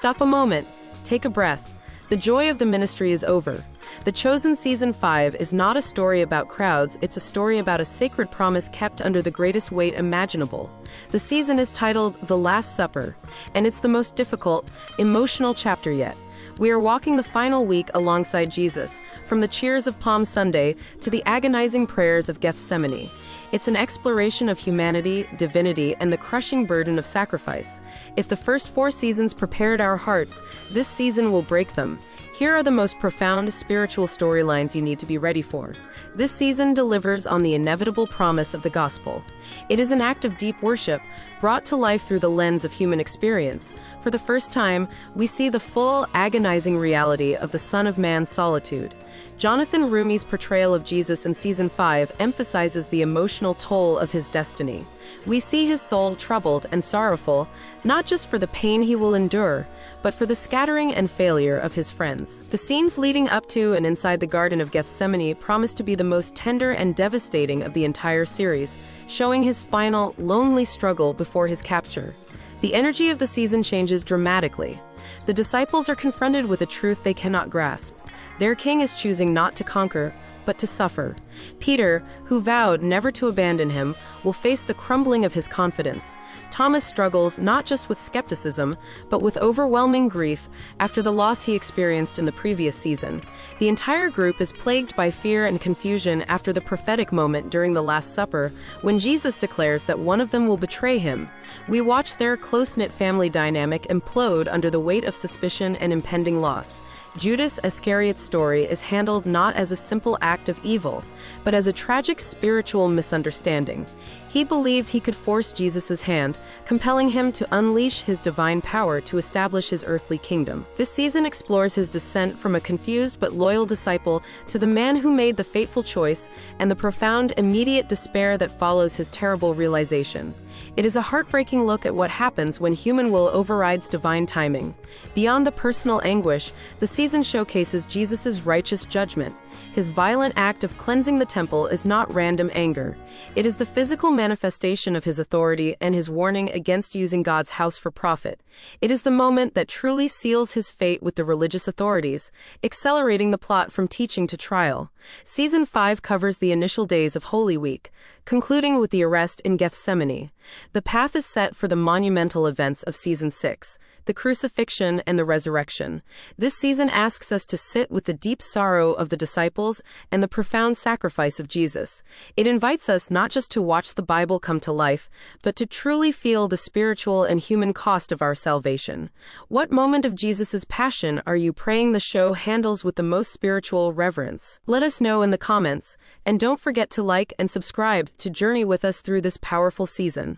Stop a moment. Take a breath. The joy of the ministry is over. The Chosen Season 5 is not a story about crowds, it's a story about a sacred promise kept under the greatest weight imaginable. The season is titled The Last Supper, and it's the most difficult, emotional chapter yet. We are walking the final week alongside Jesus, from the cheers of Palm Sunday to the agonizing prayers of Gethsemane. It's an exploration of humanity, divinity, and the crushing burden of sacrifice. If the first 4 seasons prepared our hearts, this season will break them. Here are the most profound spiritual storylines you need to be ready for. This season delivers on the inevitable promise of the gospel. It is an act of deep worship, brought to life through the lens of human experience. For the first time, we see the full, agonizing reality of the Son of Man's solitude. Jonathan Rumi's portrayal of Jesus in Season 5 emphasizes the emotional toll of his destiny. We see his soul troubled and sorrowful, not just for the pain he will endure, but for the scattering and failure of his friends. The scenes leading up to and inside the Garden of Gethsemane promise to be the most tender and devastating of the entire series, showing his final, lonely struggle before his capture. The energy of the season changes dramatically. The disciples are confronted with a truth they cannot grasp. Their king is choosing not to conquer, but to suffer. Peter, who vowed never to abandon him, will face the crumbling of his confidence. Thomas struggles not just with skepticism, but with overwhelming grief after the loss he experienced in the previous season. The entire group is plagued by fear and confusion after the prophetic moment during the Last Supper, when Jesus declares that one of them will betray him. We watch their close-knit family dynamic implode under the weight of suspicion and impending loss. Judas Iscariot's story is handled not as a simple act of evil, but as a tragic spiritual misunderstanding. He believed he could force Jesus' hand, compelling him to unleash his divine power to establish his earthly kingdom. This season explores his descent from a confused but loyal disciple to the man who made the fateful choice, and the profound, immediate despair that follows his terrible realization. It is a heartbreaking look at what happens when human will overrides divine timing. Beyond the personal anguish, the season showcases Jesus' righteous judgment. His violent act of cleansing the temple is not random anger. It is the physical manifestation of his authority and his warning against using God's house for profit. It is the moment that truly seals his fate with the religious authorities, accelerating the plot from teaching to trial. Season 5 covers the initial days of Holy Week, concluding with the arrest in Gethsemane. The path is set for the monumental events of Season 6, the crucifixion and the resurrection. This season asks us to sit with the deep sorrow of the disciples and the profound sacrifice of Jesus. It invites us not just to watch the Bible come to life, but to truly feel the spiritual and human cost of our salvation. What moment of Jesus' passion are you praying the show handles with the most spiritual reverence? Let us know in the comments, and don't forget to like and subscribe to journey with us through this powerful season.